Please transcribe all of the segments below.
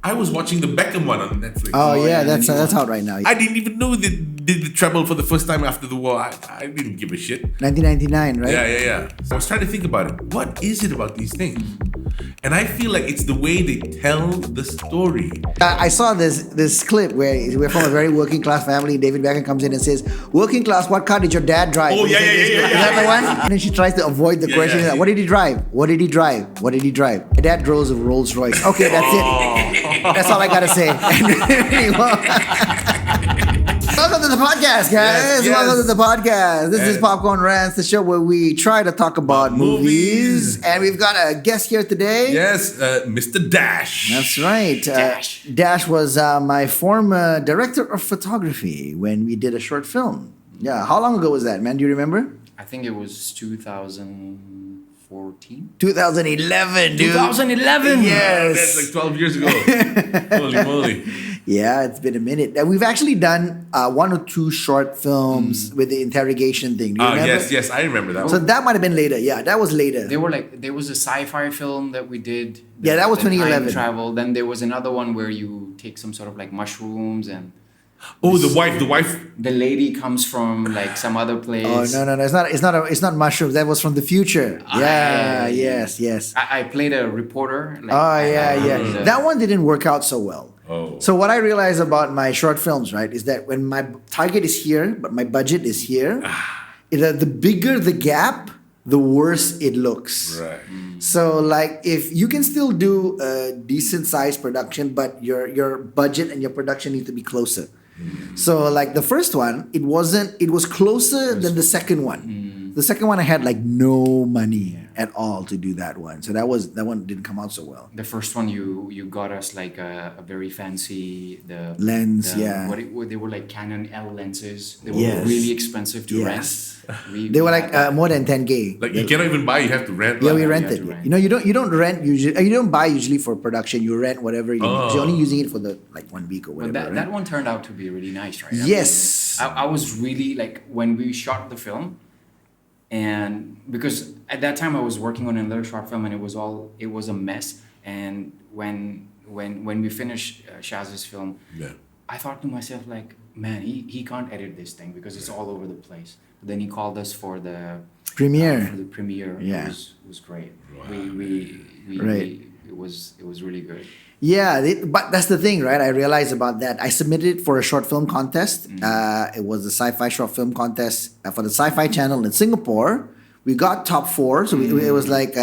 I was watching the Beckham one on Netflix. Oh yeah, that's out right now. I didn't even know they did the treble for the first time after the war. I didn't give a shit. 1999, right? Yeah. I was trying to think about it. What is it about these things? And I feel like it's the way they tell the story. I saw this clip where we're from a very working class family. David Beckham comes in and says, "Working class, what car did your dad drive?" Oh, yeah. Is that the one? And then she tries to avoid the question. yeah. What did he drive? What did he drive? What did he drive? My dad drove a Rolls Royce. Okay, that's it. That's all I gotta say. Welcome to the podcast, guys. Yes. Welcome to the podcast. This is Popcorn Rants, the show where we try to talk about movies. And we've got a guest here today. Yes, Mr. Dash. That's right. Dash was my former director of photography when we did a short film. Yeah. How long ago was that, man? Do you remember? I think it was 2014. 2011, dude. 2011. Yes. That's like 12 years ago. Holy moly. Yeah, it's been a minute. We've actually done one or two short films with the interrogation thing. Do you remember? Yes, I remember that So one. that might have been later. Yeah, that was later. There was a sci-fi film that we did. Yeah, that was the time 2011. Travel. Then there was another one where you take some sort of like mushrooms and Oh, the wife. the lady comes from like some other place. Oh no! It's not mushrooms. That was from the future. Yeah, yes. I played a reporter. Like, Oh yeah. That one didn't work out so well. Oh. So what I realize about my short films, right, is that when my target is here, but my budget is here, the bigger the gap, the worse it looks. Right. So like if you can still do a decent sized production, but your budget and your production need to be closer. So like the first one, it was closer than the second one. The second one I had like no money at all to do that one. So that one didn't come out so well. The first one you got us like a very fancy Lens, yeah. What they were like Canon L lenses. They were Yes. really expensive to rent. They were like more than 10K. Like you cannot even buy, you have to rent. Yeah, we like. rented. to rent. You know, you don't rent usually. You don't buy usually for production. You rent whatever you need. 'Cause you're only using it for the like 1 week or But whatever. that one turned out to be really nice, right? Yes. I was really like when we shot the film, and because at that time I was working on another short film and it was a mess. And when we finished Shaz's film, I thought to myself like, man, he can't edit this thing because it's all over the place. But then he called us for the Premiere. Yeah, it was great. Wow. It was really good. Yeah, but that's the thing, right? I realized about that. I submitted it for a short film contest. It was a sci-fi short film contest for the Sci-Fi Channel in Singapore. We got top 4, so it was like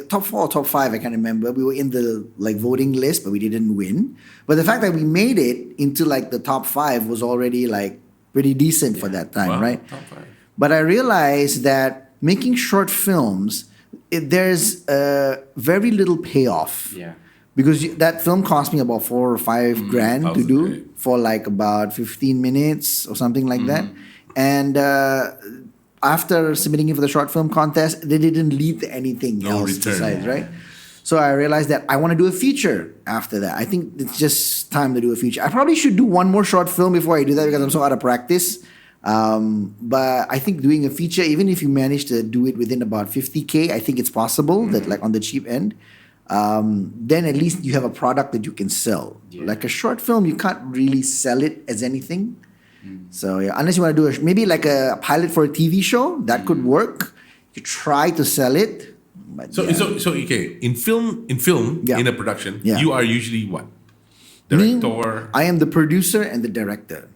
top 4 or top 5. I can't remember. We were in the like voting list, but we didn't win. But the fact that we made it into like the top 5 was already like pretty decent for that time, Wow, right? top 5. But I realized that making short films, there's very little payoff. Yeah. Because that film cost me about 4 or 5 grand to do great. for like about 15 minutes or something like that. And after submitting it for the short film contest, they didn't lead to anything else return. besides, right? So I realized that I want to do a feature after that. I think it's just time to do a feature. I probably should do one more short film before I do that because I'm so out of practice. But I think doing a feature, even if you manage to do it within about 50K, I think it's possible that like on the cheap end. Then at least you have a product that you can sell. Yeah. Like a short film, you can't really sell it as anything. So yeah, unless you want to do maybe like a pilot for a TV show, that could work. You try to sell it. But So okay, in film, Yeah. in a production, Yeah. you are usually what? Me, Director. I am the producer and the director.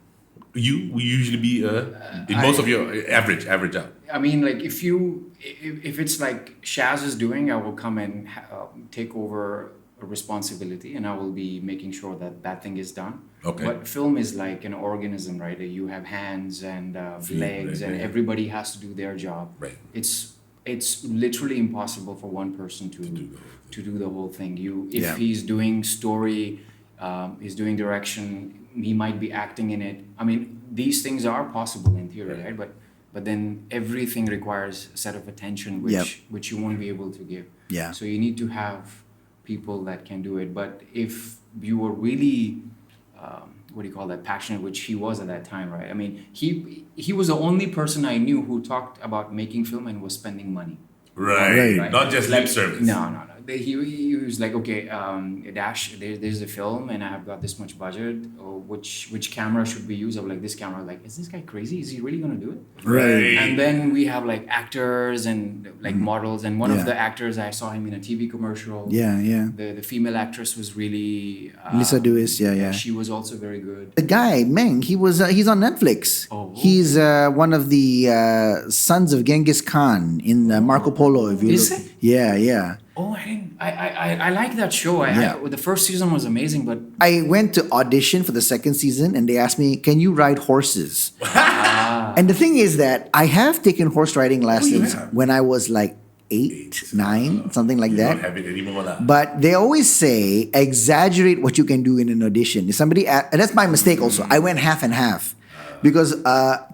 You will usually be in most of your average out. I mean, like if it's like Shaz is doing, I will come and take over a responsibility, and I will be making sure that thing is done. Okay. But film is like an organism, right? You have hands and legs, right, and right. everybody has to do their job. Right. It's literally impossible for one person to do the whole thing. If Yeah. he's doing story, he's doing direction, he might be acting in it. I mean, these things are possible in theory, right? But then everything requires a set of attention which you won't be able to give. Yeah. So you need to have people that can do it. But if you were really passionate, which he was at that time, right? I mean, he was the only person I knew who talked about making film and was spending money. Right. Right. Not just lip service. No. he was like, okay, Dash, there's a film, and I've got this much budget. Or which camera should we use? I'm like, this camera. Like, is this guy crazy? Is he really gonna do it? Right. And then we have like actors and like models, and one Yeah. of the actors, I saw him in a TV commercial. Yeah, yeah. The female actress was really Lisa Lewis, yeah. She was also very good. The guy Meng, he's on Netflix. Oh. He's one of the sons of Genghis Khan in Marco Polo. If you Is look, it? yeah. Oh, I like that show. The first season was amazing, but I went to audition for the second season, and they asked me, "Can you ride horses?" And the thing is that I have taken horse riding lessons have? when I was like 8, 9, something like You that. don't have it anymore, lah. But they always say exaggerate what you can do in an audition. If somebody, and that's my mistake also. I went half and half because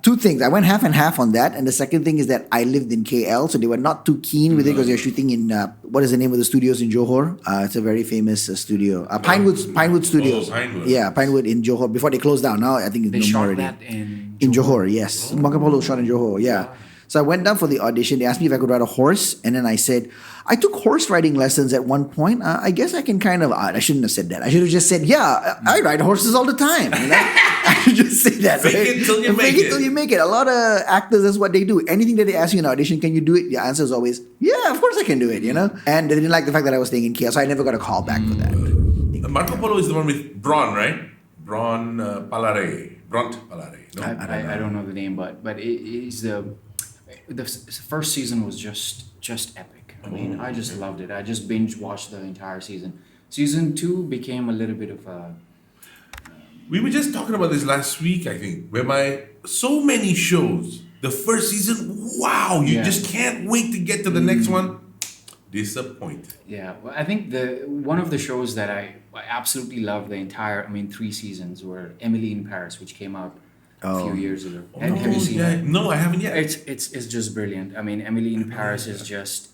two things. I went half and half on that, and the second thing is that I lived in KL, so they were not too keen with it because they're shooting in what is the name of the studios in Johor? It's a very famous studio, Pinewood Studios. Pinewood. Yeah, Pinewood in Johor. Before they closed down, now I think it's they no more shot already. that in Johor, yes. Marco Polo shot in Johor, yeah. So I went down for the audition. They asked me if I could ride a horse, and then I said, I took horse riding lessons at one point. I guess I can kind of. I shouldn't have said that. I should have just said, yeah, I ride horses all the time. You know? I should just say that. Fake right? it till you make Fake it it. till you make it. A lot of actors, that's what they do. Anything that they ask you in an audition, can you do it? The answer is always, yeah, of course I can do it. You know. And they didn't like the fact that I was staying in KL, so I never got a call back for that. Marco Polo is the one with Braun, right? Braun Palare. Bront Palare. No? I don't know the name, but it's the first season was just epic. I mean, I just loved it. I just binge watched the entire season. Season 2 became a little bit of a We were just talking about this last week, I think, whereby so many shows, the first season, wow, you Yeah. just can't wait to get to the next one. Disappointed. yeah. Well, I think one of the shows that I absolutely loved the entire 3 seasons were Emily in Paris, which came out a few years ago. Have you seen yeah. it? No, I haven't yet. It's just brilliant. I mean, Emily in Paris is just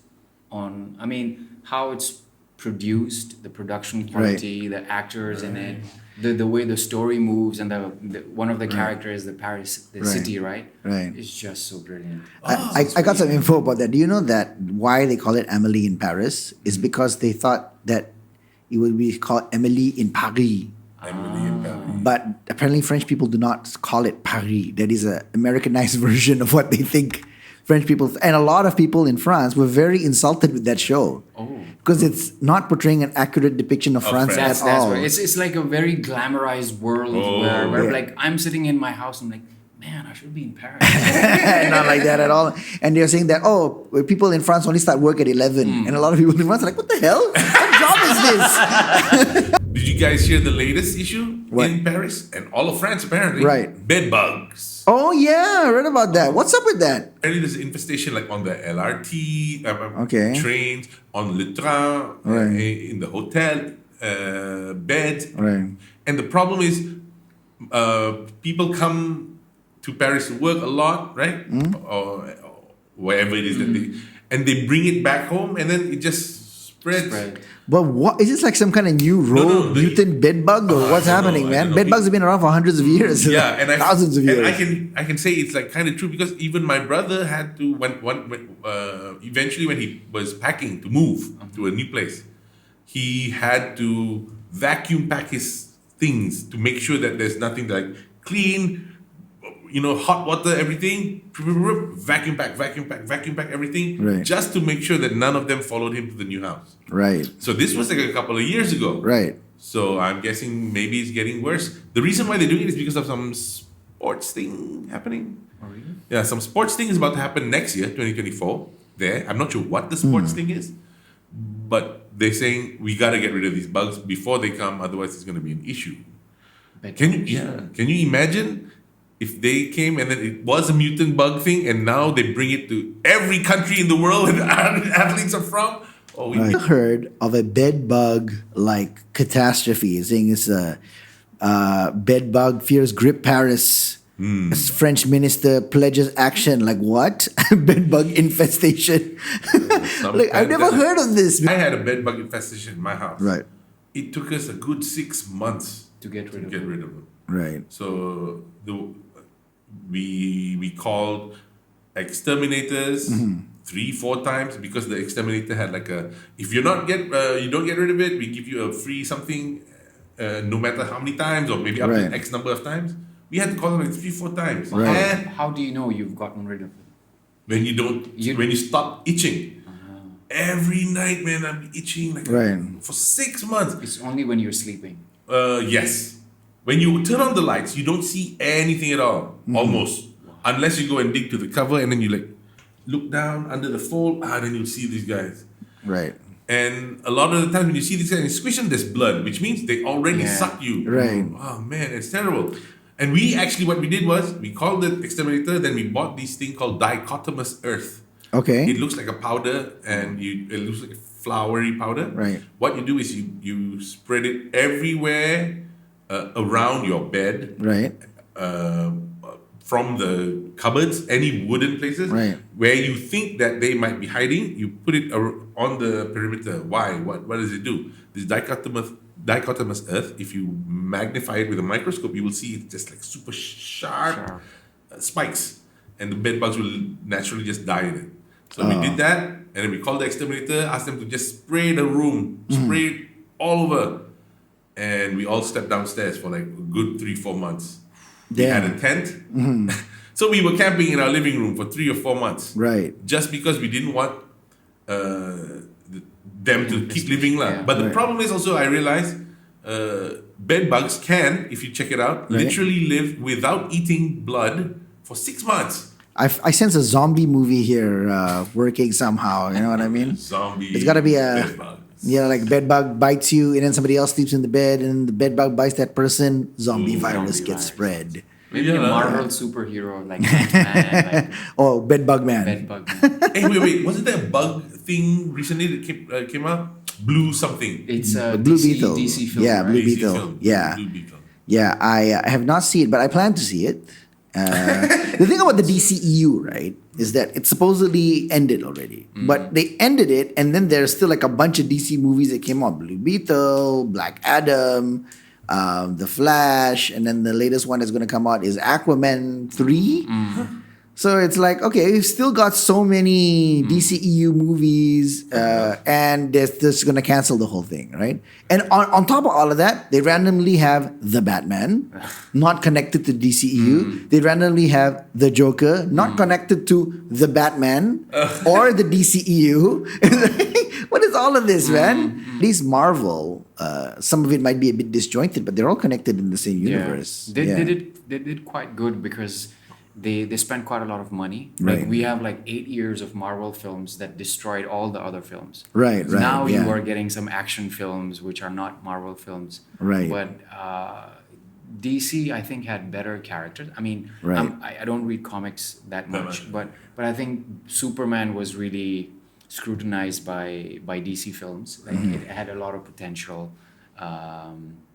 on. I mean, how it's produced, the production quality, the actors in it, the way the story moves, and the one of the characters, the Paris, the city, right? Right. It's just so brilliant. I got some info about that. Do you know that why they call it Emily in Paris is because they thought that it would be called Emily in Paris. Emily in Paris. But apparently French people do not call it Paris. That is an Americanized version of what they think French people, and a lot of people in France were very insulted with that show. Oh. Because it's not portraying an accurate depiction of France France. at That's all. right. It's like a very glamorized world where Yeah. like I'm sitting in my house, I'm like, man, I should be in Paris. Not like that at all. And they're saying that, people in France only start work at 11. And a lot of people in France are like, what the hell? What job is this? Did you guys hear the latest issue What? in Paris and all of France apparently? Right. Bed bugs. Oh, yeah, I read about that. What's up with that? Apparently there's an infestation like on the LRT Okay. trains, on le train, Right. in the hotel bed. Right. And the problem is people come to Paris to work a lot, right? Or wherever it is that they bring it back home and then it just spreads. Right. But what is this like some kind of new rogue mutant bed bug or what's I don't happening, know, I man? don't know. Bed bugs have been around for hundreds of years. Yeah, and thousands of years. And I can say it's like kind of true because even my brother had to when eventually when he was packing to move to a new place, he had to vacuum pack his things to make sure that there's nothing like clean, hot water, everything, vacuum pack everything, Right. just to make sure that none of them followed him to the new house. Right. So this was like a couple of years ago. Right. So I'm guessing maybe it's getting worse. The reason why they're doing it is because of some sports thing happening. Oh, really? Yeah, some sports thing is about to happen next year, 2024. There, I'm not sure what the sports thing is, but they're saying we gotta get rid of these bugs before they come, otherwise it's gonna be an issue. Can you imagine if they came and then it was a mutant bug thing, and now they bring it to every country in the world where the athletes are from? Oh, I heard of a bed bug like catastrophe, saying it's a bed bug fears grip Paris. As French minister pledges action. Like what? Bed bug infestation. Like I've never heard of this. I had a bed bug infestation in my house. Right. It took us a good 6 months To get rid of get it. rid of them. Right. So we called exterminators 3-4 times because the exterminator had like a, if you don't get rid of it, we give you a free something, no matter how many times or maybe up Right. to X number of times. We had to call them like 3-4 times. Right. And How do you know you've gotten rid of it? when you don't, when you stop itching. Every night, man, I'm itching like Right. for 6 months. It's only when you're sleeping. Yes. When you turn on the lights, you don't see anything at all, almost, unless you go and dig to the cover and then you like look down under the fold. Then you'll see these guys. Right. And a lot of the times when you see these guys, you squish them, there's blood, which means they already Yeah. suck you. Right. Oh man, it's terrible. And we actually, what we did was we called it exterminator. Then we bought this thing called dichotomous earth. Okay. It looks like a powder, and it looks like a flowery powder. Right. What you do is you spread it everywhere around your bed, Right. from the cupboards, any wooden places, Right. where you think that they might be hiding. You put it on the perimeter. Why? What does it do? This dichotomous earth, if you magnify it with a microscope, you will see it's just like super sharp spikes, and the bed bugs will naturally just die in it. So we did that, and then we called the exterminator, asked them to just spray the room, spray it all over, and we all stepped downstairs for like a good 3-4 months. We had a tent, so we were camping in our living room for 3 or 4 months, Right. just because we didn't want them to keep living. Yeah. But the Right. problem is also, I realized bed bugs can, if you check it out, Right. literally live without eating blood for 6 months. I sense a zombie movie here working somehow. You know what I mean? Zombie. It's gotta be a- bed bugs. Yeah, like bed bug bites you, and then somebody else sleeps in the bed, and the bed bug bites that person. Zombie Ooh, virus zombie gets virus. spread. Maybe a Yeah. Marvel superhero like Ant-Man, Oh, bed bug man. like Bedbug Man. Hey, wait. Wasn't there a bug thing recently that came out? Blue something. It's a Blue DC, Beetle. DC film, Yeah, right? Blue DC Beetle. film. Yeah. Blue Beetle. Yeah, I have not seen it, but I plan to see it. The thing about the DCEU, right, is that it supposedly ended already. But they ended it, and then there's still like a bunch of DC movies that came out. Blue Beetle, Black Adam, The Flash, and then the latest one that's going to come out is Aquaman 3. So it's like, okay, we've still got so many DCEU movies, and they're just going to cancel the whole thing, right? And on top of all of that, they randomly have the Batman, not connected to DCEU. They randomly have the Joker, not connected to the Batman or the DCEU. What is all of this, man? These Marvel, some of it might be a bit disjointed, but they're all connected in the same universe. They, Yeah. they did quite good because they spent quite a lot of money. Right. Like we have like 8 years of Marvel films that destroyed all the other films. Right, right. Now yeah. you are getting some action films which are not Marvel films. Right. But DC I think had better characters. I mean, Right. I don't read comics that That much, much. but I think Superman was really scrutinized by DC films. Like Mm-hmm. it had a lot of potential.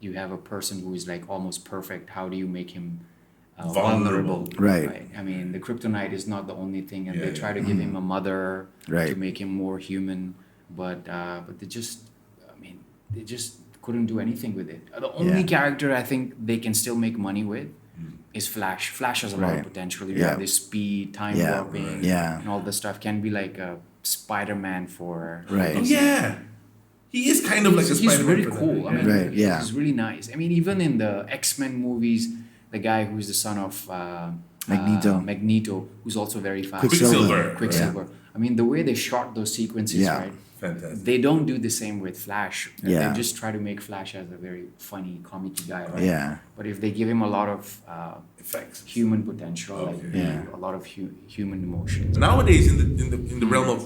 You have a person who is like almost perfect. How do you make him vulnerable? Right. I mean, the kryptonite is not the only thing, and Yeah, they yeah. try to give him a mother Right. to make him more human, but they just, I mean, they just couldn't do anything with it. The only Yeah. character I think they can still make money with is Flash. Flash has a lot Right. of potential. You Yeah. have this speed, time Yeah. warping, Yeah. and all this stuff. Can be like a Spider-Man for Right. Oh, yeah. He is kind of like a he's Spider-Man really for that. cool. I mean, Right, yeah. he's really nice. I mean, even in the X-Men movies, the guy who's the son of Magneto, who's also very fast. Quicksilver. Quicksilver. I mean, the way they shot those sequences, Yeah. right? Fantastic. They don't do the same with Flash. Yeah. They just try to make Flash as a very funny, comic guy, right? Yeah. But if they give him a lot of Effects. human potential, like Okay. Yeah. a lot of human emotions. Nowadays, in the realm of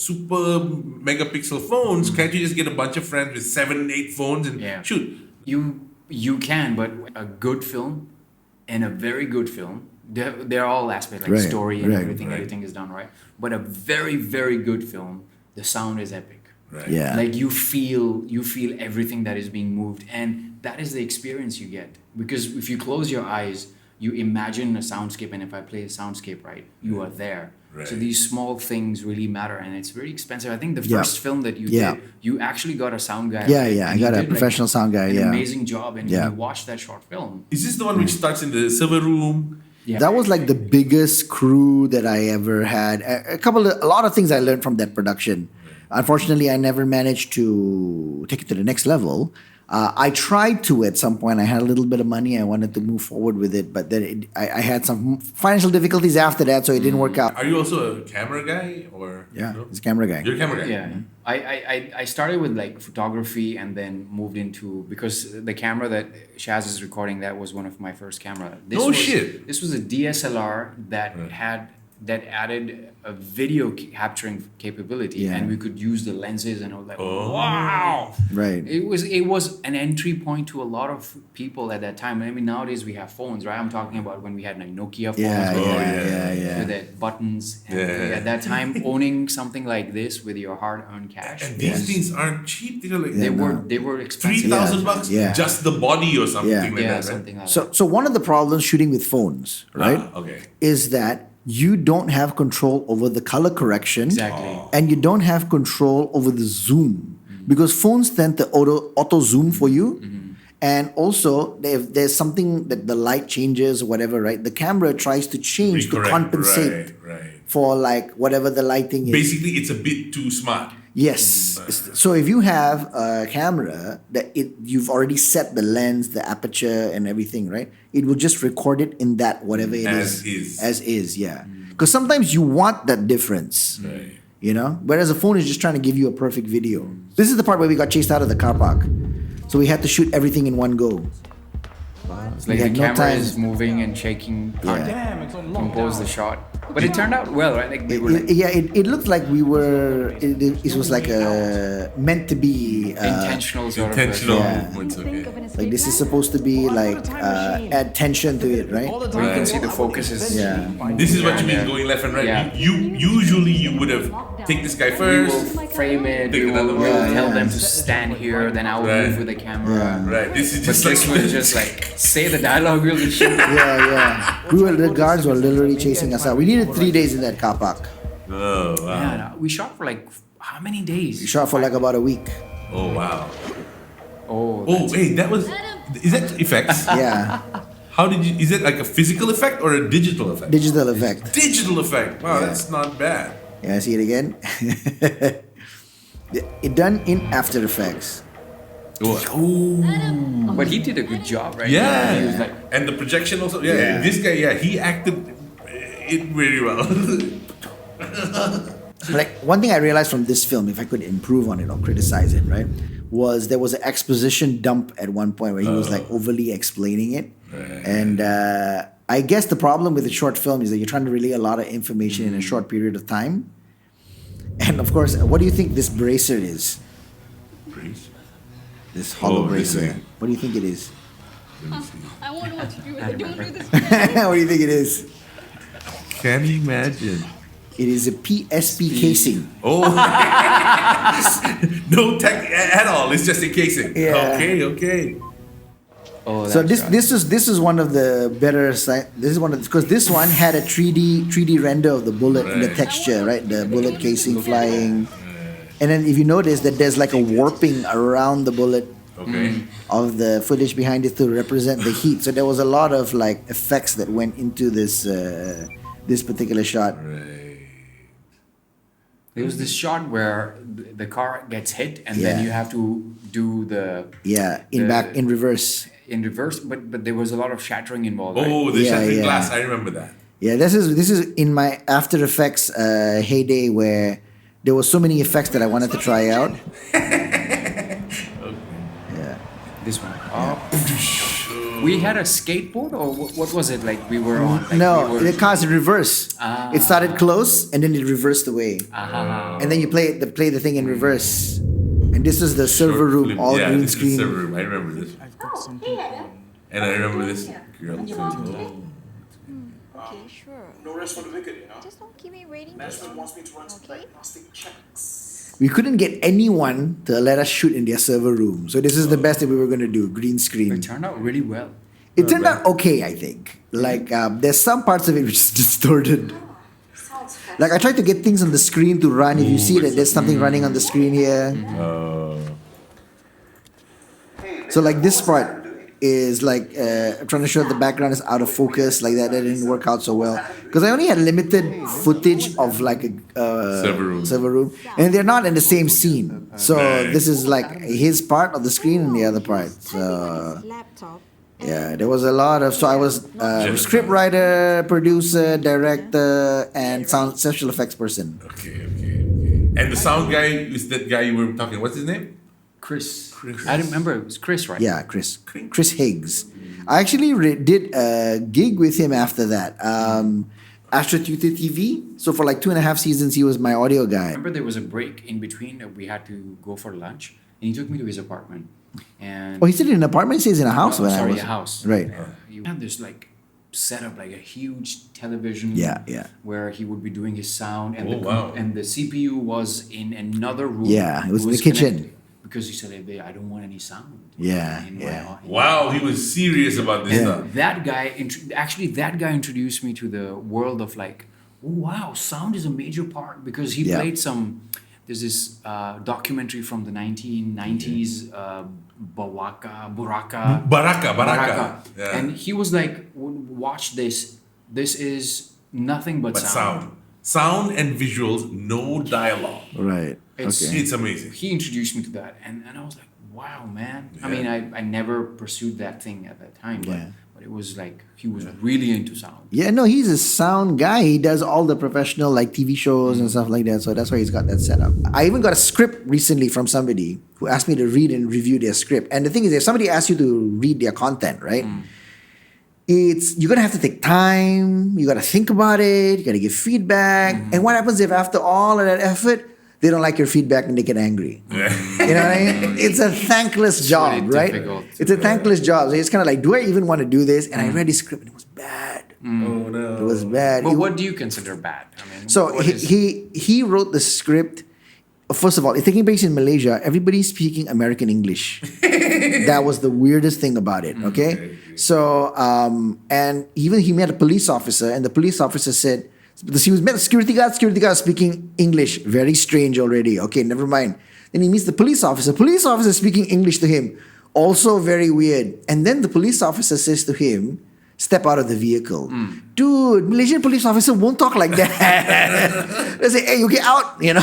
super megapixel phones, can't you just get a bunch of friends with 7-8 phones and Yeah. shoot? You can, but a good film and a very good film, they're all aspects like Right, story and right, everything. right. Everything is done right. But a very very good film, the sound is epic. Right. Yeah. Like you feel everything that is being moved, and that is the experience you get. Because if you close your eyes, you imagine a soundscape, and if I play a soundscape right, you are there. So Right. these small things really matter, and it's very expensive. I think the Yeah. first film that you Yeah. did, you actually got a sound guy. Yeah, right? yeah, I And he got a did, professional sound guy, An yeah. amazing job, and Yeah. you watch that short film. Is this the one which starts in the server room Yeah. That was like the biggest crew that I ever had. A lot of things I learned from that production. Unfortunately, I never managed to take it to the next level. I tried to at some point. I had a little bit of money. I wanted to move forward with it, but then I had some financial difficulties after that, so it didn't work out. Are you also a camera guy or? Yeah, no? he's a camera guy. You're a camera guy. Yeah, I started with like photography and then moved into, because the camera that Shaz is recording, that was one of my first camera. No shit. This was a DSLR that added a video capturing capability, Yeah. and we could use the lenses, and I was like, Oh. wow. Right. It was an entry point to a lot of people at that time. I mean, nowadays we have phones, right? I'm talking about when we had like Nokia phones Yeah, with, yeah. with the buttons. And Yeah. at that time, owning something like this with your hard-earned cash, And these things aren't cheap. They're like they were expensive. $3,000 Yeah. just the body or something like Yeah, that, right? something like So one of the problems shooting with phones, right, Okay. is that you don't have control over the color correction. Exactly. And you don't have control over the zoom because phones tend to auto zoom for you. And also, if there's something that the light changes or whatever, right? The camera tries to change to Recorrect. compensate Right. for like whatever the lighting is. Basically, it's a bit too smart. Yes. So if you have a camera that you've already set the lens, the aperture, and everything, right? It will just record it in that whatever it As is. is. As is, yeah. Because sometimes you want that difference. Right. You know? Whereas a phone is just trying to give you a perfect video. This is the part where we got chased out of the car park. So we had to shoot everything in one go. It's like We the had no camera time. is moving and shaking, Yeah. compose the shot. But it turned out well, right? Like they were like It looked like we were. It was like a meant to be. intentional sort Intentional of. Yeah. movements, okay. Like this is supposed to be like add tension to it, right? Where you can see the focus is. Yeah. This is what you mean Yeah. going left and right. Yeah. You usually you would have take this guy We first. will frame it. Take We will, another we will one. tell Yeah. them to stand here. Then I will Right. move with the camera. Right. This is But just this like was just like say the dialogue. We'll just shoot. Yeah. The guards were literally chasing us out. We needed 3 days in that car park. Oh wow. Yeah, no, we shot for like how many days? We shot for like about a week. Oh wow. Oh, Oh wait, that was. Is that effects? Yeah. How did you? Is it like a physical effect or a digital effect? Digital effect. Digital effect. Wow, Yeah. that's not bad. Yeah, see it again? It done in After Effects. Oh. but he did a good job, right? Yeah. He was like, And the projection also. Yeah, Yeah. This guy. Yeah, he acted it very well. Like one thing I realized from this film, if I could improve on it or criticize it, right, was there was an exposition dump at one point where he was like overly explaining it, and I guess the problem with the short film is that you're trying to relay a lot of information in a short period of time, and of course, what do you think this bracer is? This hollow Oh, this bracer. thing. What do you think it is? I wonder what to do with it. Don't do this. What do you think it is? Can you imagine? It is a PSP casing. Oh. No tech at all. It's just a casing. Yeah. Okay. oh, So that's right. this is one of the better side. This is one of because this one had a 3D render of the bullet and the Right. texture, right? The bullet casing flying, and then if you notice that there's like a warping around the bullet Okay. of the footage behind it to represent the heat. So there was a lot of like effects that went into this this particular shot. Right. There was this shot where the car gets hit, and then Yeah. you have to do the Yeah, in reverse. in reverse. But there was a lot of shattering involved. Right? Oh, the Yeah, shattering yeah. glass. I remember that. Yeah, this is in my After Effects heyday where there was so many effects that I wanted to try out. Yeah. This one. We had a skateboard, or what was it like? We were on. Like No, we were, the car's in reverse. Ah. It started close and then it reversed away. Ah. And then you play the thing in reverse. And this is the server Short room, film. all yeah, green this is the screen. server room. I remember this. And I remember this girl too. Okay, sure. No rest for the wicked, you know. Just don't keep me waiting. Management wants me to run some Okay. diagnostic checks. We couldn't get anyone to let us shoot in their server room. So this is the best that we were going to do, green It screen. turned out really well. It turned out okay, I think. Like there's some parts of it which is distorted. Sounds fun. Like I tried to get things on the screen to run. If you see that there's something running on the screen here. So like this part, is like trying to show the background is out of focus, like that. That didn't work out so well because I only had limited footage of like a server room, and they're not in the same scene. So Right. this is like his part of the screen and the other part. So Laptop. yeah, there was a lot of. So I was script writer, producer, director, and sound special effects person. Okay. And the sound guy is that guy you were talking. What's his name? Chris. I remember it was Chris, right? Yeah, Chris Higgs. I actually did a gig with him after that. Astro Tutor TV. So for like 2.5 seasons, he was my audio guy. Remember there was a break in between that we had to go for lunch, and he took me to his apartment. And Oh, he stayed in an apartment. He stays in a house. No, when I sorry, was a house. Right. You had this like setup, like a huge television. Yeah. Where he would be doing his sound, and Oh, wow. and the CPU was in another room. Yeah, it was in the kitchen. connected. Because he said, "Hey, I don't want any sound." Yeah, in yeah. my- Wow, he was serious about this Yeah. stuff. That guy, that guy introduced me to the world of like, oh wow, sound is a major part because he Yeah. played some. There's this documentary from the 1990s, Buraka. Baraka. Yeah. And he was like, watch this. This is nothing but But sound and visuals, no dialogue. Right. It's- Okay. It's amazing. He introduced me to that, and I was like, wow, man. I Yeah. mean, I never pursued that thing at that time, Yeah. but it was like he was really into sound. Yeah, no, he's a sound guy. He does all the professional like TV shows and stuff like that. So that's why he's got that setup. I even got a script recently from somebody who asked me to read and review their script. And the thing is, if somebody asks you to read their content, right? You're gonna have to take time. You gotta think about it. You gotta give feedback. And what happens if after all of that effort, they don't like your feedback and they get angry? You know what I mean? It's a thankless job, really right? difficult. It's a thankless job. So it's kind of like, do I even want to do this? And I read his script and it was bad. Oh no. It was bad. But It- what do you consider bad? I mean, so what is- he wrote the script. First of all, it's taking place in Malaysia. Everybody's speaking American English. That was the weirdest thing about it. Okay, so and even he met a police officer, and the police officer said because he was met a security guard. Security guard speaking English, very strange already. Okay, never mind. Then he meets the police officer. Police officer speaking English to him, also very weird. And then the police officer says to him, "Step out of the vehicle." Dude, Malaysian police officer won't talk like that. They say, "Hey, you get out," you know.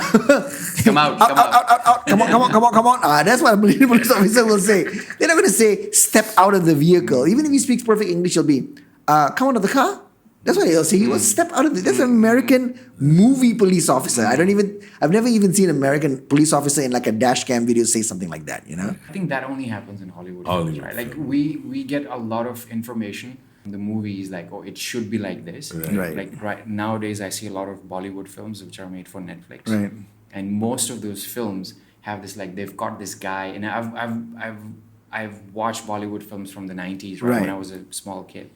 Come out, come out. Come on. That's what a Malaysian police officer will say. They're not going to say, "Step out of the vehicle." Even if he speaks perfect English, he'll be, "Come out of the car." That's what he'll say. He will step out of the. That's an American movie police officer. I've never even seen an American police officer in like a dash cam video say something like that. You know. I think that only happens in Hollywood, Hollywood films, right? Like we get a lot of information. The movie is like, oh, it should be like this. Right. Like right nowadays, I see a lot of Bollywood films which are made for Netflix. Right. And most of those films have this like they've got this guy, and I've watched Bollywood films from the 90s, right, when Right. I was a small kid.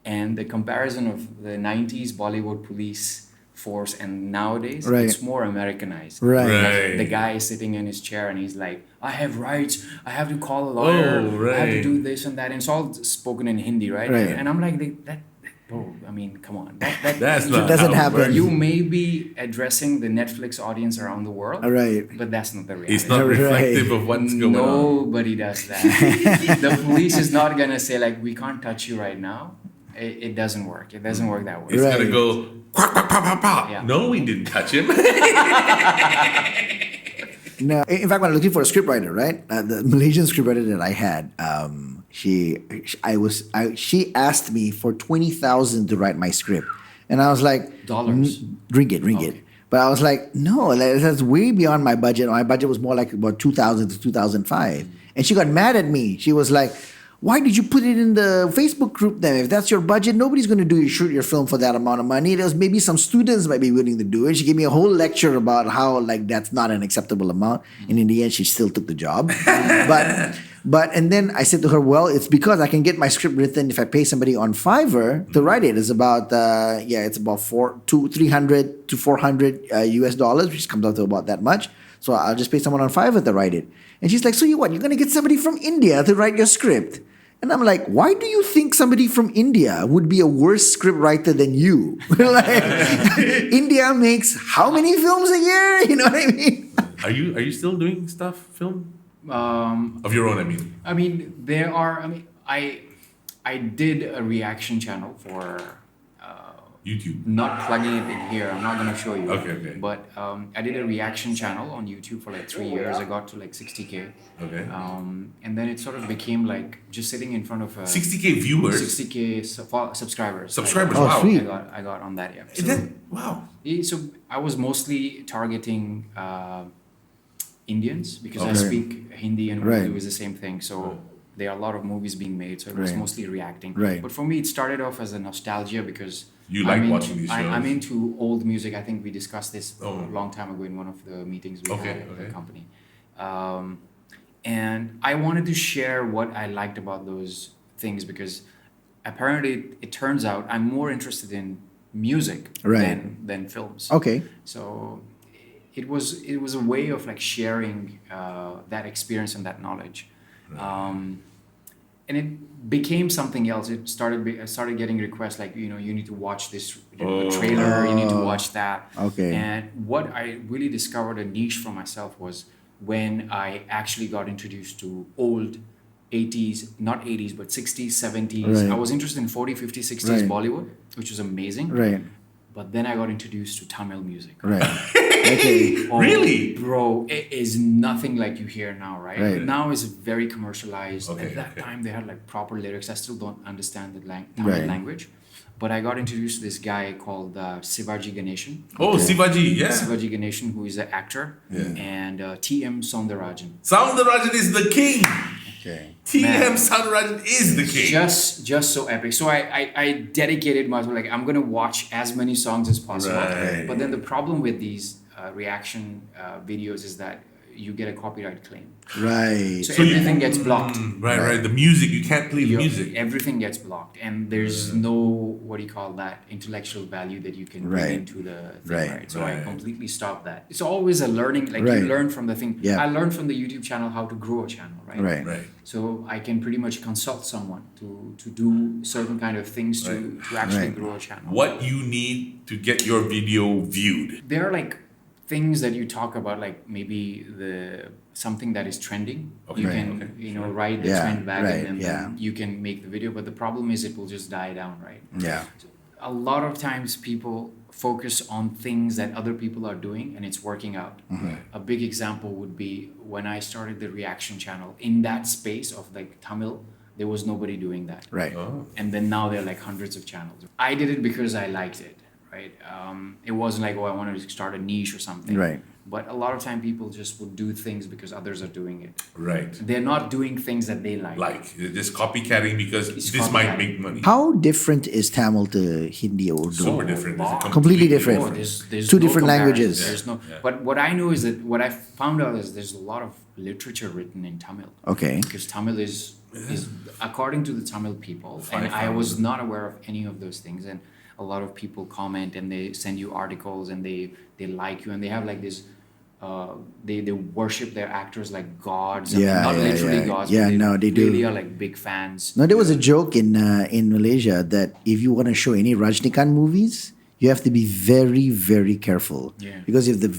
And the comparison of the 90s Bollywood police force and nowadays, Right. it's more Americanized. Right. Right. The guy is sitting in his chair and he's like, I have rights, I have to call a lawyer, I have to right. do this and that. And it's all spoken in Hindi, right? Right. And I'm like, bro, I mean, come on. That's not doesn't how it happen. works. You may be addressing the Netflix audience around the world, Right. but that's not the reality. It's not Right. reflective of what's going on. Nobody does that. The police is not gonna say like, we can't touch you right now. It doesn't work. It doesn't work that way. It's Right. gonna go quack, quack, quack, quack, quack. Yeah. No, we didn't touch him. No, in fact, when I was looking for a scriptwriter, right, the Malaysian scriptwriter that I had, she asked me for 20,000 to write my script, and I was like, Dollars. ringgit. Okay. But I was like, no, that's way beyond my budget. My budget was more like about 2,000 to 2,005, and she got mad at me. She was like, why did you put it in the Facebook group then? If that's your budget, nobody's going to shoot your film for that amount of money. There's maybe some students might be willing to do it. She gave me a whole lecture about how like that's not an acceptable amount. And in the end, she still took the job. And then I said to her, well, it's because I can get my script written if I pay somebody on Fiverr to write it. It's about it's about $300 to $400 US dollars, which comes out to about that much. So I'll just pay someone on Fiverr to write it. And she's like, so you're going to get somebody from India to write your script? And I'm like, why do you think somebody from India would be a worse script writer than you? Like, India makes how many films a year? You know what I mean? Are you still doing film? Um, Of your own, I mean. I mean, there are. I mean, I did a reaction channel for YouTube. not plugging it in here. I'm not gonna show you. Okay, okay. But I did a reaction channel on YouTube for like 3 years. I got to like 60K. Okay. And then it sort of became like just sitting in front of a 60K viewers. 60K subscribers. Subscribers, Oh, wow. sweet. I got on that, yeah. Is that wow? So I was mostly targeting Indians because I Okay. speak Hindi and Right. Urdu is the same thing. So there are a lot of movies being made. So it was Right. mostly reacting. Right. But for me, it started off as a nostalgia because You I'm like into- watching these shows? I'm into old music. I think we discussed this Oh. a long time ago in one of the meetings we Okay, had at okay. the company. And I wanted to share what I liked about those things because apparently it turns out I'm more interested in music Right. than films. Okay. So it was a way of like sharing that experience and that knowledge. And it became something else. It I started getting requests like, you need to watch this trailer, you need to watch that. Okay. And what I really discovered a niche for myself was when I actually got introduced to old 80s, not 80s, but 60s, 70s. Right. I was interested in 40, 50, 60s Right. Bollywood, which was amazing. Right. But then I got introduced to Tamil music. Right. Okay. Oh, Really? Bro, it is nothing like you hear now, right? Right. Now it's very commercialized. Okay, At that okay. time, they had like proper lyrics. I still don't understand the Tamil Right. language. But I got introduced to this guy called Sivaji Ganeshan. Oh, Sivaji, yeah. Sivaji Ganeshan, who is an actor. Yeah. And T.M. Soundarajan. Soundarajan is the king. Okay. TM Soundarajan is the king. Just so epic. So I dedicated myself, like, I'm going to watch as many songs as possible. Right. But then the problem with these reaction videos is that you get a copyright claim. Right. So everything gets blocked. Right. The music, you can't play the Your- music. Everything gets blocked, and there's no what do you call that intellectual value that you can bring Right. into the thing, Right. right? So Right. I completely stopped that. It's always a learning, like Right. you learn from the thing. Yeah. I learned from the YouTube channel how to grow a channel, right? Right. Right. So I can pretty much consult someone to do certain kind of things to actually Right. grow a channel. What you need to get your video viewed. There are like things that you talk about, like maybe something that is trending. Okay. You Right. can ride the Yeah, trend wagon, right, and yeah. then you can make the video. But the problem is it will just die down, right? Yeah. A lot of times people focus on things that other people are doing and it's working out. A big example would be when I started the reaction channel in that space of like Tamil, there was nobody doing that. Right. Oh. And then now there are like hundreds of channels. I did it because I liked it, right? It wasn't like, I wanted to start a niche or something. Right. But a lot of time people just would do things because others are doing it. Right. They're not doing things that they like. Like, they're just copycatting because It's this might copycatting. make money. How different is Tamil to Hindi or Urdu? Super different. It's a Completely different. Oh, there's Two no different comparison. languages. There's no. Yeah. But what I know is that what I found out is there's a lot of literature written in Tamil. Okay. Because Tamil is according to the Tamil people, and I was 5,000. not aware of any of those things. And a lot of people comment and they send you articles and they like you and they have like this. They worship their actors like gods. I mean, Yeah, not yeah, literally yeah. gods. Yeah, but no, they do. really are like big fans. No, there was a joke in Malaysia that if you want to show any Rajnikant movies, you have to be very, very careful. Yeah. Because if the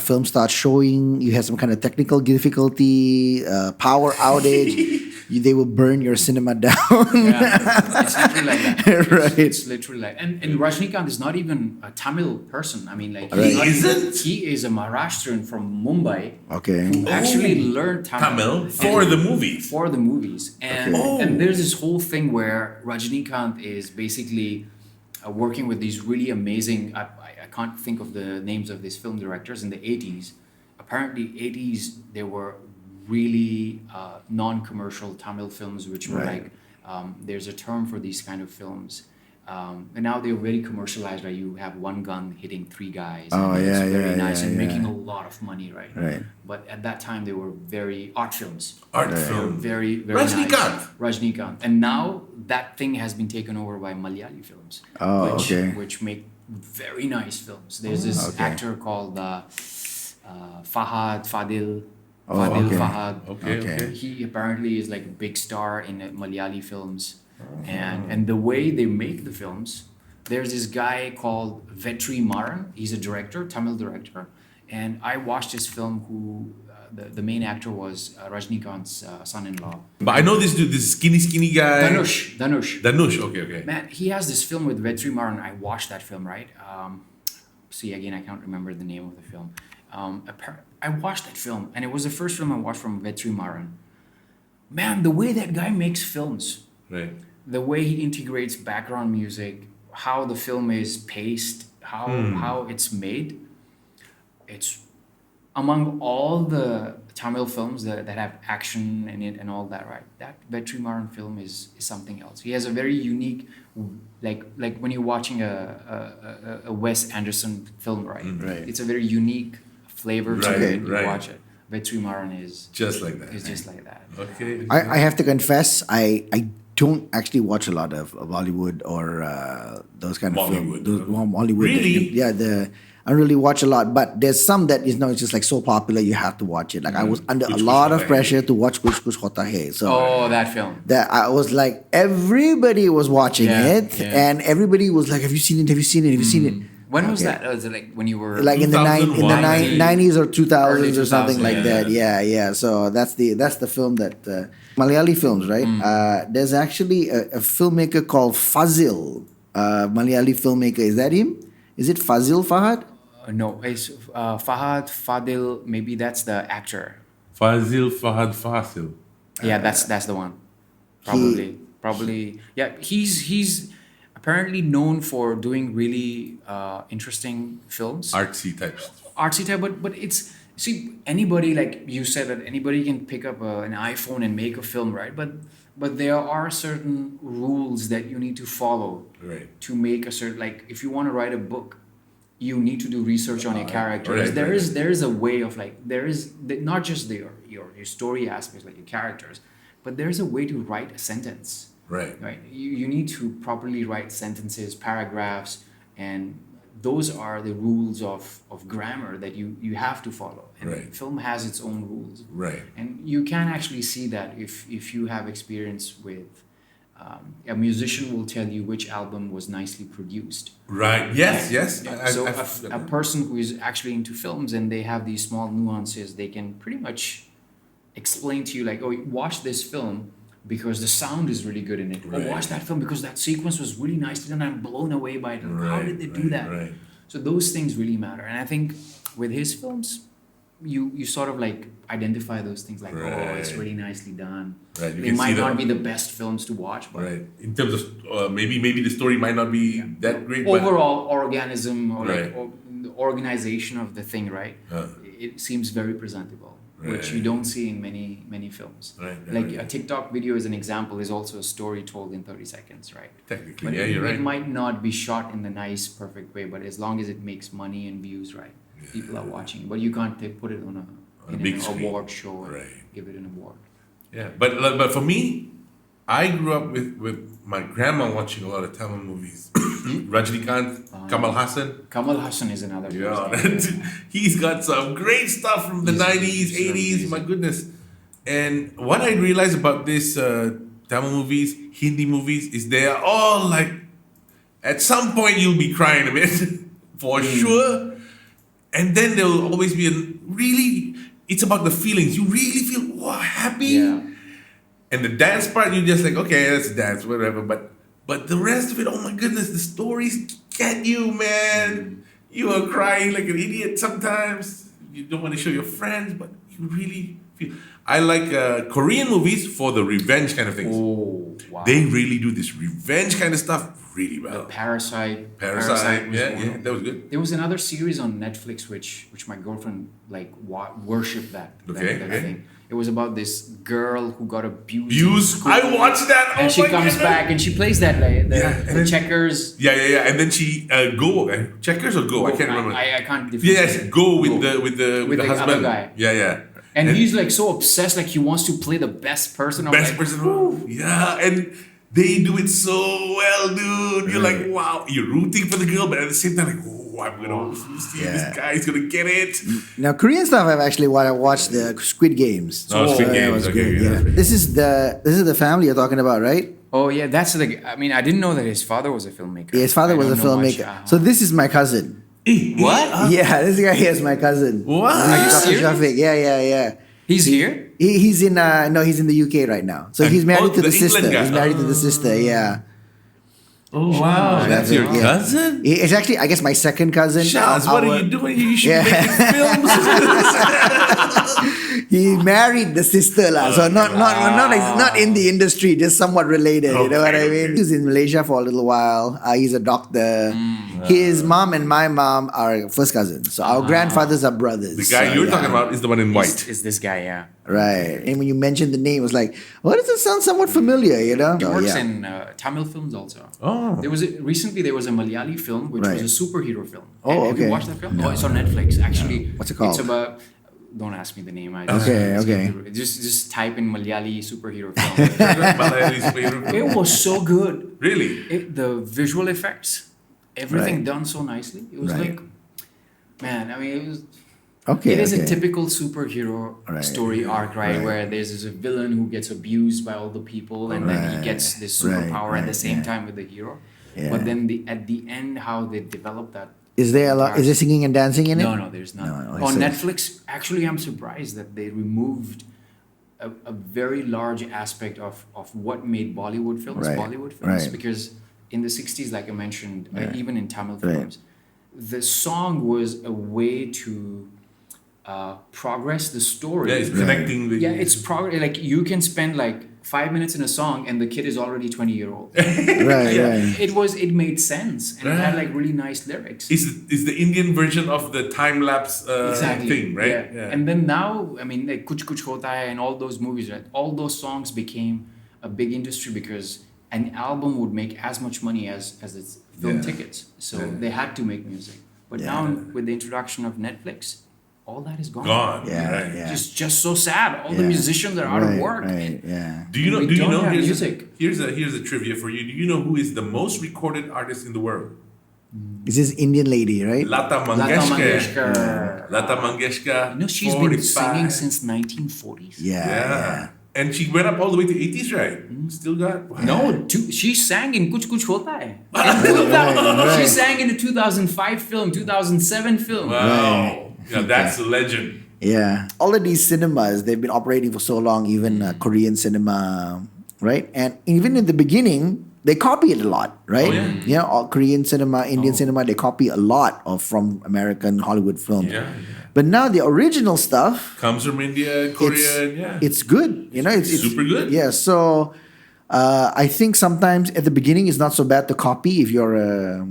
film starts showing, you have some kind of technical difficulty, power outage, they will burn your cinema down. Yeah, it's literally like that. Right. It's literally like, and Rajnikant is not even a Tamil person. I mean, like He not even- isn't? he is a Maharashtrian from Mumbai Okay. who actually learned Tamil for the movies. for the movies, and Okay. and there's this whole thing where Rajnikant is basically working with these really amazing. I can't think of the names of these film directors in the 80s. Apparently, 80s there were really non-commercial Tamil films, which were Right. like there's a term for these kind of films. And now they're very commercialized, right? You have one gun hitting 3 guys. Oh, and it's yeah, very yeah, nice yeah, and yeah. making a lot of money, right? Right. But at that time, they were very art films. Art They were film. very, very Rajnikant. nice. Rajnikant. And now that thing has been taken over by Malayali films, Oh, which, okay. which make very nice films. There's this Okay. actor called Fadil Oh, okay. Fahad. Okay. Okay. He apparently is like a big star in Malayali films, and the way they make the films, there's this guy called Vetri Maran. He's a director, Tamil director, and I watched his film who the main actor was Rajnikant's son-in-law. But I know this dude, this skinny guy. Dhanush. Okay. Man, he has this film with Vetri Maran. I watched that film, right? See, again, I can't remember the name of the film. I watched that film, and it was the first film I watched from Vetri Maran. Man, the way that guy makes films, Right. the way he integrates background music, how the film is paced, how it's made, it's among all the Tamil films that have action in it and all that, right? That Vetri Maran film is something else. He has a very unique, like when you're watching a Wes Anderson film, right? Right. It's a very unique flavor to Right, it. You right. watch it. Vetri Maran is Just like that. just like that. Okay. I have to confess, I don't actually watch a lot of Bollywood or those kind of Bollywood. films. Those Bollywood. Really? I don't really watch a lot, but there's some that it's just like so popular you have to watch it. Like I was under a Kuch lot Kuch of Hota pressure to watch Kuch Kuch Hota Hai. So Oh, that film. that I was like everybody was watching Yeah, it, yeah. and everybody was like, "Have you seen it? Have you seen it? Have you seen it?" When was Okay. that? Was it like when you were Like in the 2001, 90s or Early 2000s or something 2000s, like that. Yeah. So that's the film that Malayali films, right? There's actually a filmmaker called Fazil, Malayali filmmaker. Is that him? Is it Fazil Fahad? no, it's Fahad Fadil. Maybe that's the actor. Fazil Fahad Fasil. Yeah, that's the one. Probably. Yeah, he's apparently known for doing really interesting films. Artsy types. Artsy type, but it's see anybody, like you said, that anybody can pick up an iPhone and make a film, right? But there are certain rules that you need to follow Right. to make a certain, like if you want to write a book, you need to do research on your characters. right, There is a way of like not just your story aspects, like your characters, but there's a way to write a sentence. Right. Right. You need to properly write sentences, paragraphs, and those are the rules of grammar that you have to follow. And Right. film has its own rules. Right. And you can actually see that if you have experience with a musician will tell you which album was nicely produced. Right. Yes. So a person who is actually into films and they have these small nuances, they can pretty much explain to you like, oh, watch this film because the sound is really good in it. Right. Or watch that film because that sequence was really nicely done. I'm blown away by it. How did they do that? Right. So those things really matter. And I think with his films, you sort of like identify those things like, oh, it's Right. really nicely done. Right, you They can might see not the- be the best films to watch, but Right. In terms of maybe the story might not be that great, but overall organism or Right. like the organization of the thing, right? It seems very presentable, which you Right. don't see in many films. Right, Like right. a TikTok video as an example is also a story told in 30 seconds, right? technically, But yeah, it, you're right. it might not be shot in the nice, perfect way, but as long as it makes money and views, right? People are watching. But you can't put it on a in big an screen. award show and Right. give it an award. Yeah, but for me, I grew up with my grandma watching a lot of Tamil movies. Rajnikant, Kamal Hassan. Kamal Hassan is another Yeah, person. he's got some great stuff from the He's 90s, amazing. 80s. My goodness. And what I realized about this Tamil movies, Hindi movies, is they are all like, at some point you'll be crying a bit, for sure. And then there will always be it's about the feelings. You really feel happy. Yeah. And the dance part, you just like, okay, let's dance, whatever. But the rest of it, oh my goodness, the stories get you, man. You are crying like an idiot sometimes. You don't want to show your friends, but you really feel. I like Korean movies for the revenge kind of things. Oh, wow. They really do this revenge kind of stuff really The well. Parasite. Parasite, was yeah, one. that was good. There was another series on Netflix which my girlfriend like worshipped that. Okay, okay. Thing. It was about this girl who got abused. in Views, school. I watched that. And oh she my comes goodness. back and she plays that like Yeah, and the then- checkers. Yeah. And then she checkers or go? I can't remember. I can't differentiate. Yes, go with Go. the the husband. other guy. Yeah. And he's like so obsessed, like he wants to play the best person. I'm best like, person. "Whew." Yeah, and they do it so well, dude. You're like, wow, you're rooting for the girl, but at the same time, like, oh, I'm gonna see Yeah. this guy's gonna get it. Now Korean stuff I've actually watched the Squid Games. Oh, Squid that Games, was okay, good. yeah, Yeah. that's This is the family you're talking about, right? Oh yeah, that's the. I mean, I didn't know that his father was a filmmaker. Yeah, his father I was a don't know much. filmmaker. So this is my cousin. What? Yeah, this guy here is my cousin. What? Are you Dr. serious? Shafiq. Yeah. He's here? He's in no, he's in the UK right now. So he's married to the the sister. England guy. He's married to the sister. Yeah. Oh wow, that's your Yeah. cousin? It's actually, I guess, my second cousin. Shaz, what are Our- you doing? You should Yeah. be making films. He married the sister lah, so not in the industry, just somewhat related. You know what I Okay, mean? He was in Malaysia for a little while. He's a doctor. His mom and my mom are first cousins, so our grandfathers are brothers. The guy So, you're yeah. talking about is the one in white. Is this guy, yeah. Right? And when you mentioned the name, it was like, "What does it sound somewhat familiar?" You know? He So, works yeah. in Tamil films also. Oh. Recently there was a Malayali film which Right. was a superhero film. Oh, Have okay. you watched that film? Oh, it's on Netflix. Actually, What's it called? It's about. Don't ask me the name. Okay. Just type in Malayali superhero film. Malayali superhero film. It was so good. Really? The visual effects, everything Right. done so nicely. It was Right. like, man. I mean, it was. Okay. It is okay. a typical superhero Right. story arc, right? Right. Where there's this villain who gets abused by all the people, and then he Right. gets this Right. superpower at the Right. same Yeah. time with the hero. Yeah. But then at the end, how they develop that. Is there a lot? Is there singing and dancing in it? No, there's not. No, I On see. Netflix, actually, I'm surprised that they removed a very large aspect of what made Bollywood films Right. Bollywood films, Right. because in the 60s, like I mentioned, even in Tamil Right. films, the song was a way to progress the story. Yeah, it's connecting the. Yeah, it's like you can spend like 5 minutes in a song and the kid is already 20-year-old. Right. It made sense, and it had like really nice lyrics. Is the Indian version of the time lapse thing, right? Yeah. And then now, I mean, like Kuch Kuch Hota Hai and all those movies, right? All those songs became a big industry because an album would make as much money as its film Yeah. tickets. So Yeah. they had to make music. But Yeah. now with the introduction of Netflix, all that is gone. Gone. Yeah, Right. yeah. Just so sad. All the Yeah. musicians are out of work. Right. Yeah. Do you know? We Do you don't know? have Here's music. here's a trivia for you. Do you know who is the most recorded artist in the world? Is this Indian lady, right? Lata Lata Mangeshkar. Mangeshkar. Lata Mangeshkar. You know, she's been singing since 1940s. Yeah. And she went up all the way to 80s, right? Still got. No, she sang in Kuch Kuch Hota Hai. right. She sang in the 2005 film, 2007 film. Wow. Yeah, that's a legend. Yeah. All of these cinemas, they've been operating for so long, even Korean cinema, right? And even in the beginning, they copy it a lot, right? Oh, yeah. All Korean cinema, Indian cinema, they copy a lot from American Hollywood films. Yeah. But now the original stuff, Comes from India, Korea, yeah. it's good. It's super good. Yeah. So I think sometimes at the beginning it's not so bad to copy if you're a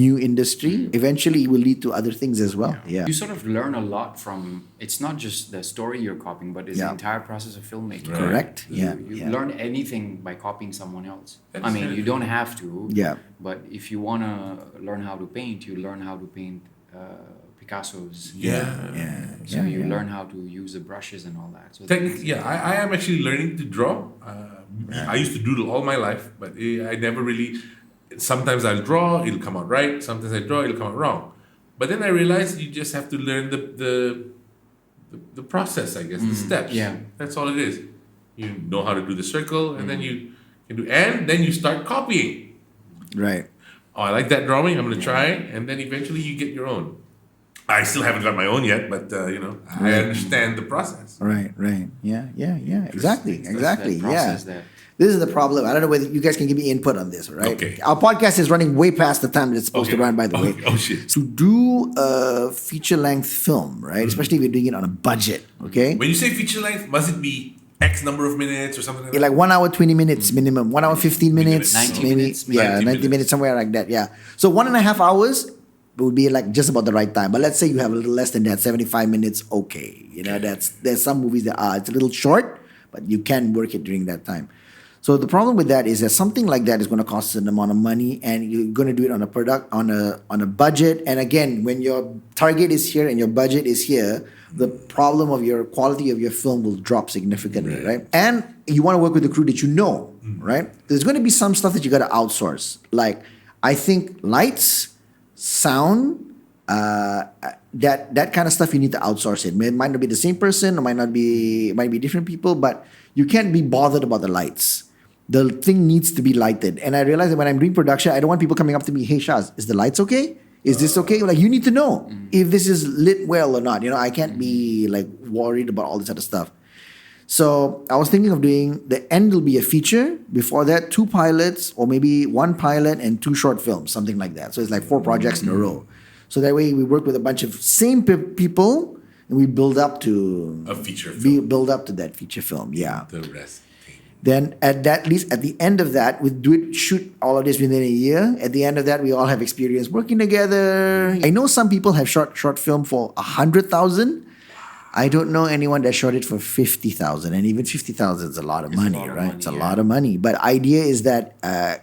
new industry. Eventually, it will lead to other things as well. Yeah. You sort of learn a lot from, it's not just the story you're copying, but it's Yeah. the entire process of filmmaking. Correct. Yeah. You yeah. learn anything by copying someone else. That's I mean, very you don't have to. Yeah. But if you want to learn how to paint, you learn how to paint Picasso's. Yeah. So you learn how to use the brushes and all that. So Technically, yeah, I am actually learning to draw. I used to doodle all my life, but I never really. Sometimes I'll draw, it'll come out right. Sometimes I draw, it'll come out wrong. But then I realized you just have to learn the process, I guess, the steps. yeah. That's all it is. You know how to do the circle, and then you can do, and then you start copying. Right. Oh, I like that drawing. I'm gonna try, and then eventually you get your own. I still haven't got my own yet, but I understand the process. Right. Yeah. Exactly. that Yeah. process that- This is the problem. I don't know whether you guys can give me input on this, all right? Okay. Our podcast is running way past the time that it's supposed to Okay. run, by the way. Oh, shit. To do a feature-length film, right? Especially if you're doing it on a budget, okay? When you say feature length, must it be X number of minutes or something like Yeah, that? like 1 hour, 20 minutes minimum. 1 hour, 15 minutes. 90 maybe. minutes, maybe. Yeah, 90 minutes, somewhere like that, yeah. So 1.5 hours would be like just about the right time. But let's say you have a little less than that, 75 minutes, okay. There's some movies that it's a little short, but you can work it during that time. So the problem with that is that something like that is going to cost an amount of money, and you're going to do it on a budget. And again, when your target is here and your budget is here, the problem of your quality of your film will drop significantly, right? And you want to work with a crew that you know, right? There's going to be some stuff that you got to outsource. Like I think lights, sound, that kind of stuff you need to outsource it. It might not be the same person, it might be different people, but you can't be bothered about the lights. The thing needs to be lighted. And I realize that when I'm doing production, I don't want people coming up to me, hey Shaz, is the lights okay? Is this okay? Like, you need to know if this is lit well or not. I can't be like worried about all this other stuff. So I was thinking of doing the end will be a feature. Before that, 2 pilots or maybe 1 pilot and 2 short films, something like that. So it's like 4 projects in a row. So that way we work with a bunch of same people and we build up to A feature film. build up to that feature film. Yeah. The rest. Then at least at the end of that, we shoot all of this within a year. At the end of that, we all have experience working together. I know some people have short film for 100,000. I don't know anyone that shot it for 50,000, and even 50,000 is a lot of money, right? It's a lot of money. But idea is that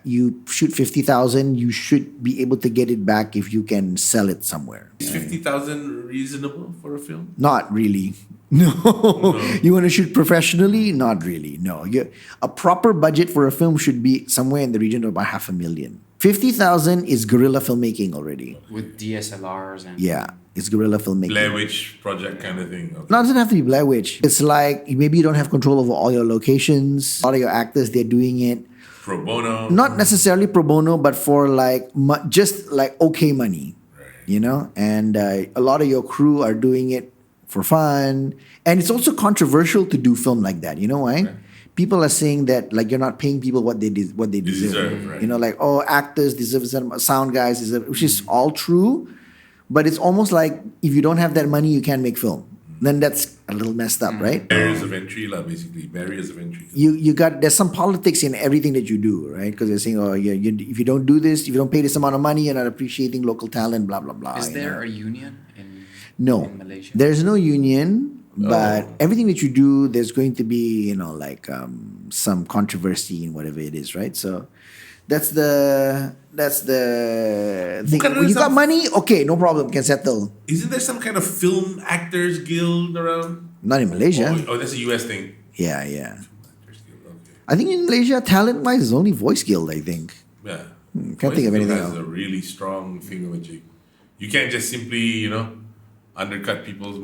you shoot 50,000, you should be able to get it back if you can sell it somewhere. Is 50,000 reasonable for a film? Not really. No. You want to shoot professionally? Not really. No. A proper budget for a film should be somewhere in the region of about 500,000. 50,000 is guerrilla filmmaking already. With DSLRs and Yeah, it's guerrilla filmmaking. Blair Witch Project kind of thing. Okay. No, it doesn't have to be Blair Witch. It's like maybe you don't have control over all your locations. All of your actors, they're doing it. Pro bono. Not necessarily pro bono, but for like just like okay money, And a lot of your crew are doing it for fun. And it's also controversial to do film like that. You know why? Okay. People are saying that like you're not paying people what they deserve. Deserve, right. Like actors deserve some, sound guys deserve, which is all true, but it's almost like if you don't have that money, you can't make film. Then that's a little messed up, right? Barriers of entry, basically. Barriers of entry. There's some politics in everything that you do, right? Because they're saying, if you don't do this, if you don't pay this amount of money, you're not appreciating local talent, blah blah blah. Is there a union in No, Malaysia? there's no union. But everything that you do, there's going to be, some controversy in whatever it is, right? So that's the thing. Bukan When you got some- money, okay, no problem, can settle. Isn't there some kind of film actors guild around? Not in Malaysia. That's a US thing. Yeah. Actors guild, okay. I think in Malaysia, talent-wise, is only Voice Guild, I think. Yeah. Can't think of Voice Guild anything has else. a really strong thingamajig. You can't just simply, undercut people's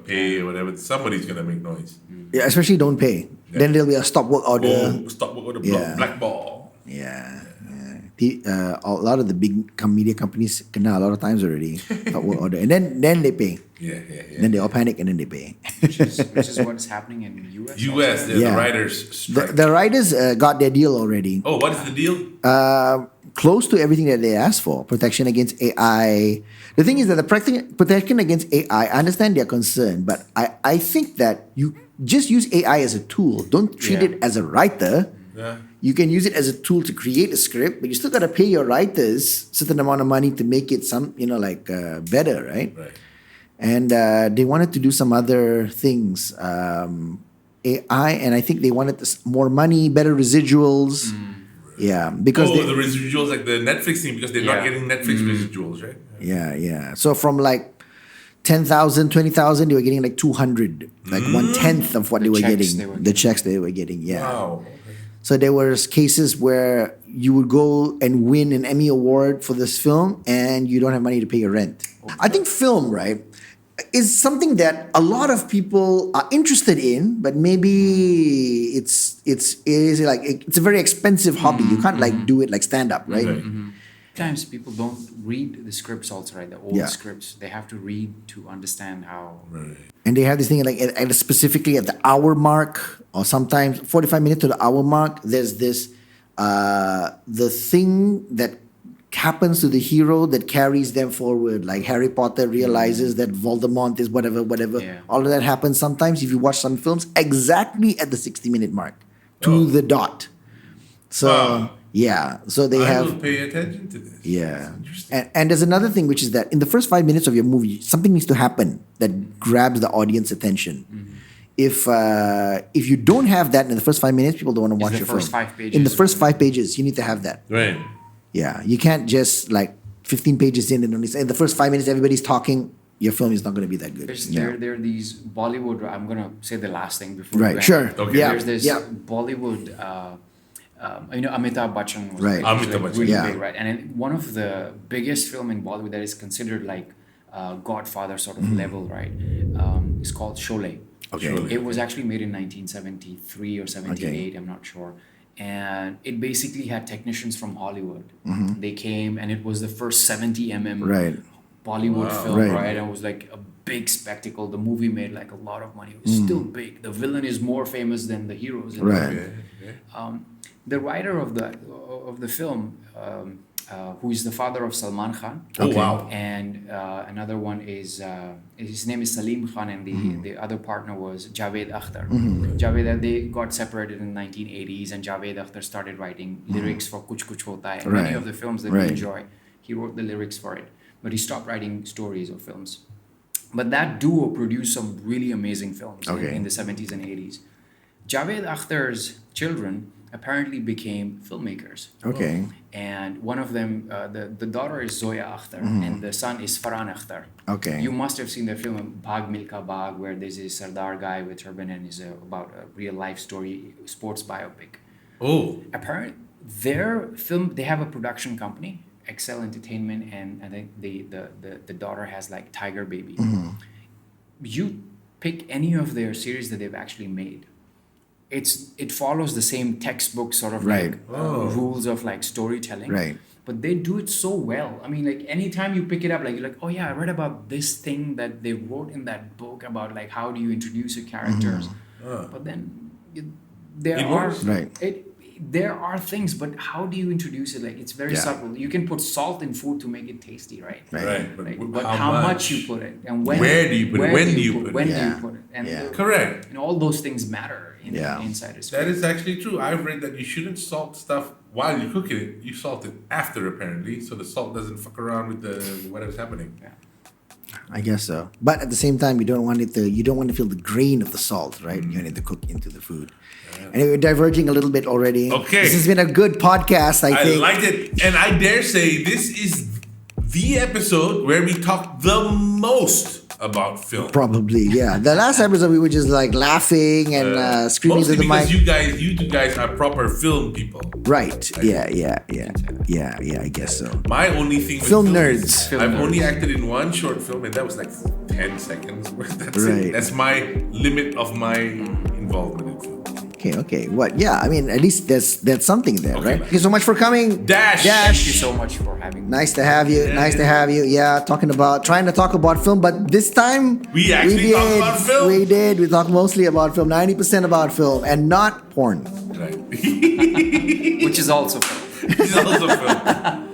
pay or whatever. Somebody's gonna make noise. Yeah, especially don't pay. Yeah. Then there'll be a stop work order. Stop work order, Yeah. black ball. Yeah. A lot of the big media companies kena a lot of times already. Stop work order. And then they pay. Yeah. Then they all panic and then they pay. which is what is happening in US. US, also. the Yeah. writers strike. The writers got their deal already. Oh, what is the deal? Close to everything that they asked for. Protection against AI. The thing is that the protection against AI, I understand their concern, but I think that you just use AI as a tool. Don't treat Yeah. it as a writer. Yeah. You can use it as a tool to create a script, but you still got to pay your writers certain amount of money to make it better, right? Right. And they wanted to do some other things, AI, and I think they wanted more money, better residuals. Yeah, because the residuals like the Netflix thing because they're not Yeah. getting Netflix residuals, right? yeah. So from like 10,000, 20,000, they were getting like 200, like 1/10 of what The they were checks getting. they were The getting. checks they were getting, yeah. Wow. So there was cases where you would go and win an Emmy award for this film and you don't have money to pay your rent. I think film, right, is something that a lot of people are interested in, but maybe it's a very expensive hobby. You can't like do it like stand up, right? Right. Sometimes people don't read the scripts also, right? The old Yeah. scripts. They have to read to understand how. Right. And they have this thing like specifically at the hour mark, or sometimes 45 minutes to the hour mark. There's this the thing that happens to the hero that carries them forward. Like Harry Potter realizes that Voldemort is whatever. Yeah. All of that happens sometimes if you watch some films exactly at the 60-minute mark to Oh. the dot. So Wow. yeah, so they I have. will pay attention to this. Yeah. That's interesting. And there's another thing, which is that in the first 5 minutes of your movie, something needs to happen that grabs the audience attention. If you don't have that in the first 5 minutes, people don't want to watch the your film. first 5 pages In the first or- 5 pages, you need to have that. Right. Yeah. You can't just like 15 pages in and only in the first 5 minutes everybody's talking. Your film is not going to be that good. There are these Bollywood. I'm gonna say the last thing before. Right. we Sure. end. Okay. Yeah. There's this Yeah. Bollywood. Amitabh Bachchan was Right. Amitabh Bachchan, really yeah. big, right? And one of the biggest film in Bollywood that is considered like Godfather sort of level, right? Is called Sholay. Okay. Sholay. It was actually made in 1973 or 78. I'm not sure. and it basically had technicians from Hollywood. They came, and it was the first 70 Right. Bollywood Wow. film, Right. right? And it was like a big spectacle. The movie made like a lot of money. It was still big. The villain is more famous than the heroes. In the Right. movie. The writer of the film, who is the father of Salman Khan. Oh, wow. And another one is his name is Salim Khan, and the other partner was Javed Akhtar. Javed, they got separated in the 1980s, and Javed Akhtar started writing lyrics for Kuch Kuch Hota Hai. And many Right. of the films that Right. we enjoy, he wrote the lyrics for it, but he stopped writing stories or films. But that duo produced some really amazing films Okay. in the 70s and 80s. Javed Akhtar's children apparently became filmmakers. Okay. And one of them, the daughter is Zoya Akhtar, and the son is Farhan Akhtar. Okay. You must have seen the film Bhag Milka Bhag, where there's a Sardar guy with turban and is about a real life story, sports biopic. Oh, Apparently, their film, they have a production company, Excel Entertainment, and I think the daughter has like Tiger Baby. You pick any of their series that they've actually made. It follows the same textbook sort of Right. like rules of like storytelling. Right. But they do it so well. I mean, like anytime you pick it up, like you're like, oh yeah, I read about this thing that they wrote in that book about like how do you introduce your characters. But then there It are works. Right. there are things, but how do you introduce it? Like it's very Yeah. subtle. You can put salt in food to make it tasty, right? Right. right. But how much you put it, and when Where do you put it? When do you put it? When do Yeah. you put it? And Yeah. Correct. and all those things matter Yeah. inside a script. That is actually true. I've read that you shouldn't salt stuff while you're cooking it. You salt it after, apparently, so the salt doesn't fuck around with the whatever's happening. Yeah. I guess so. But at the same time, you don't want to feel the grain of the salt, right? You need to cook into the food. Anyway, we're diverging a little bit already. Okay. This has been a good podcast, I I think. liked it, and I dare say this is the episode where we talk the most about film. Probably, yeah. The last episode we were just like laughing and screaming to Mostly the mic. because you two guys are proper film people. Right. Yeah. I guess so. My only thing with Film is nerds. Film I've nerds. only acted in one short film, and that was like 10 seconds. That's Right. it. That's my limit of my involvement in film. Okay. What? Yeah. I mean, at least there's something there, Okay, right? man. Thank you so much for coming. Dash. Thank you so much for having me. Nice to have you. Nice to have you. Yeah, trying to talk about film, but this time We actually talked about film. We did. We talked mostly about film, 90% about film, and not porn. Right. Which is also fun. It's also film.